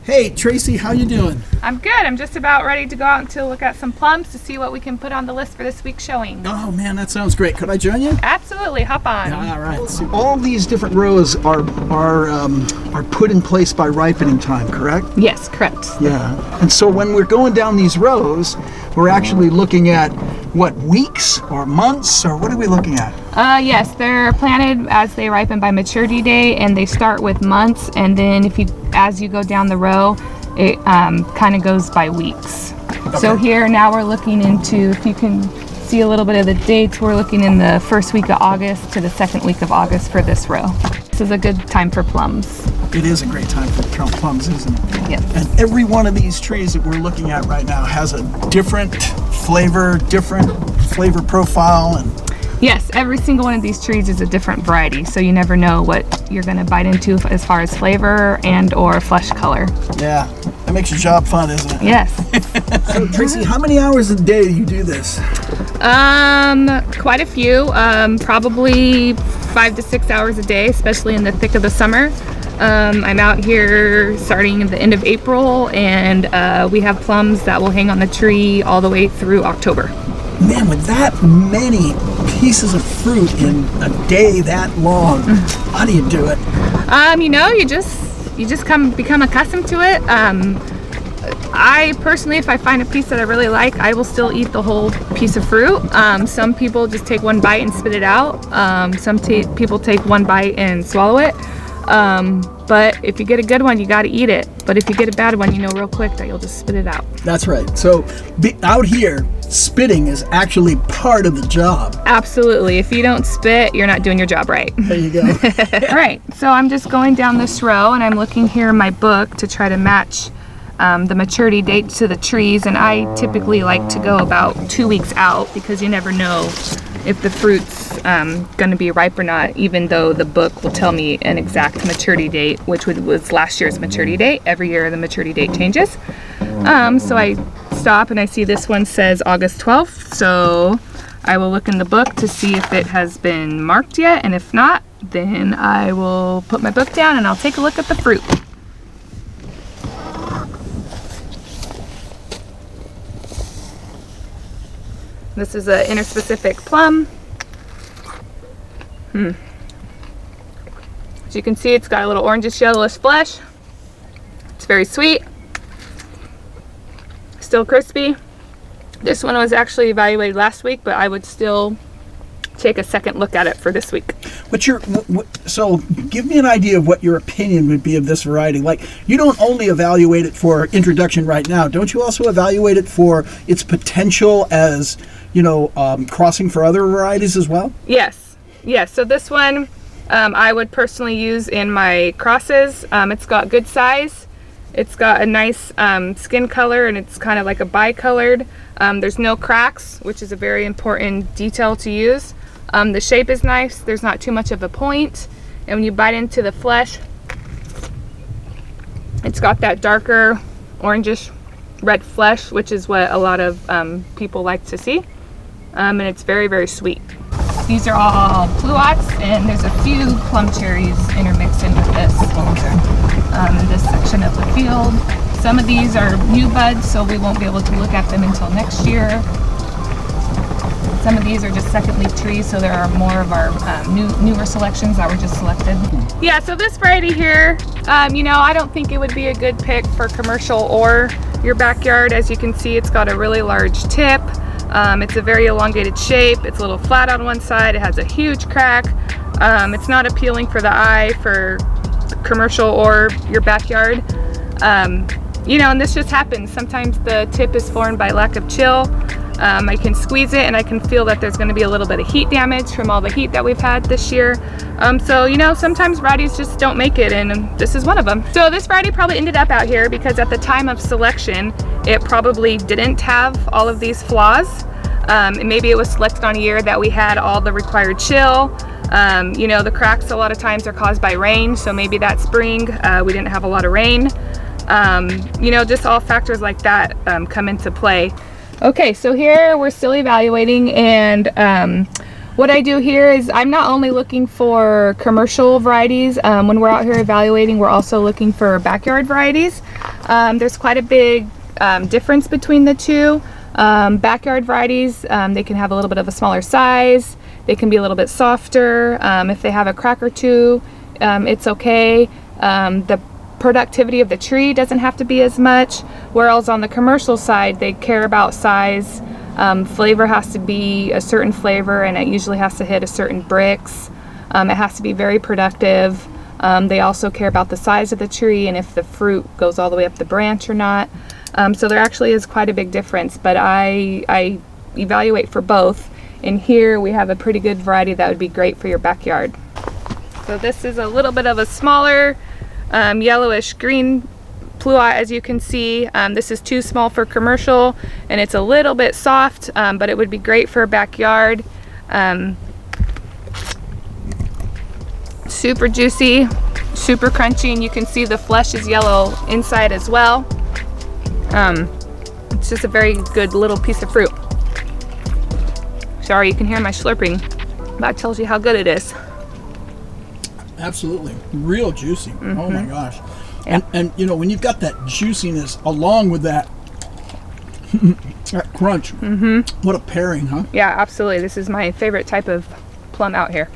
Hey, Tracee, how you doing? I'm good. I'm just about ready to go out and to look at some plums to see what we can put on the list for this week's showing. Oh man, that sounds great. Could I join you? Absolutely. Hop on. All right. So all these different rows are put in place by ripening time, correct? Yes, correct. Yeah. And so when we're going down these rows, we're actually looking at what, weeks or months, or what are we looking at? Yes, they're planted as they ripen by maturity date, and they start with months, and then as you go down the row, it kind of goes by weeks. Okay. So here now we're looking into, if you can see a little bit of the dates, we're looking in the first week of August to the second week of August for this row. This is a good time for plums. It is a great time for plums, isn't it? Yes. And every one of these trees that we're looking at right now has a different flavor profile. And yes, every single one of these trees is a different variety, so you never know what you're going to bite into as far as flavor and or flesh color. Yeah, that makes your job fun, isn't it? Yes. So Tracee, how many hours a day do you do this? Quite a few, probably 5 to 6 hours a day, especially in the thick of the summer. I'm out here starting at the end of April, and we have plums that will hang on the tree all the way through October. Man, with that many pieces of fruit in a day that long, how do you do it? You just become accustomed to it. I personally, if I find a piece that I really like, I will still eat the whole piece of fruit. Some people just take one bite and spit it out. Some people take one bite and swallow it. But if you get a good one, you got to eat it. But if you get a bad one, you know real quick that you'll just spit it out. That's right. So out here, spitting is actually part of the job. Absolutely. If you don't spit, you're not doing your job right. There you go. All right. So I'm just going down this row, and I'm looking here in my book to try to match the maturity date to the trees. And I typically like to go about 2 weeks out because you never know if the fruit's going to be ripe or not, even though the book will tell me an exact maturity date, which was last year's maturity date. Every year the maturity date changes. So I stop and I see this one says August 12th, so I will look in the book to see if it has been marked yet, and if not, then I will put my book down and I'll take a look at the fruit. This is an interspecific plum. As you can see, it's got a little orangish yellowish flesh. It's very sweet. Still crispy. This one was actually evaluated last week, but I would still take a second look at it for this week. So give me an idea of what your opinion would be of this variety. Like, you don't only evaluate it for introduction right now. Don't you also evaluate it for its potential as, crossing for other varieties as well? Yes. So this one I would personally use in my crosses. It's got good size. It's got a nice skin color, and it's kind of like a bicolored. There's no cracks, which is a very important detail to use. The shape is nice. There's not too much of a point. And when you bite into the flesh, it's got that darker orangish red flesh, which is what a lot of people like to see. And it's very, very sweet. These are all pluots, and there's a few plum cherries intermixed in with this. In this section of the field. Some of these are new buds, so we won't be able to look at them until next year. Some of these are just second leaf trees, so there are more of our newer selections that were just selected. Yeah, so this variety here, I don't think it would be a good pick for commercial or your backyard. As you can see, it's got a really large tip. It's a very elongated shape. It's a little flat on one side. It has a huge crack. It's not appealing for the eye for commercial or your backyard. And this just happens. Sometimes the tip is formed by lack of chill. I can squeeze it and I can feel that there's going to be a little bit of heat damage from all the heat that we've had this year. Sometimes varieties just don't make it, and this is one of them. So this variety probably ended up out here because at the time of selection, it probably didn't have all of these flaws. And maybe it was selected on a year that we had all the required chill. The cracks a lot of times are caused by rain, so maybe that spring we didn't have a lot of rain. Just all factors like that come into play. Okay, so here we're still evaluating, and what I do here is I'm not only looking for commercial varieties. When we're out here evaluating, we're also looking for backyard varieties. There's quite a big difference between the two. Backyard varieties, they can have a little bit of a smaller size. They can be a little bit softer. If they have a crack or two, it's okay. The productivity of the tree doesn't have to be as much, whereas on the commercial side, they care about size. Flavor has to be a certain flavor, and it usually has to hit a certain Brix. It has to be very productive. They also care about the size of the tree and if the fruit goes all the way up the branch or not. So there actually is quite a big difference, but I evaluate for both. And here we have a pretty good variety that would be great for your backyard. So this is a little bit of a smaller yellowish green pluot, as you can see. This is too small for commercial, and it's a little bit soft, but it would be great for a backyard. Super juicy, super crunchy, and you can see the flesh is yellow inside as well. It's just a very good little piece of fruit. Sorry, you can hear my slurping. That tells you how good it is. Absolutely. Real juicy. Mm-hmm. Oh my gosh. Yeah. And you know, when you've got that juiciness along with that, that crunch, what a pairing, huh? Yeah, absolutely. This is my favorite type of plum out here.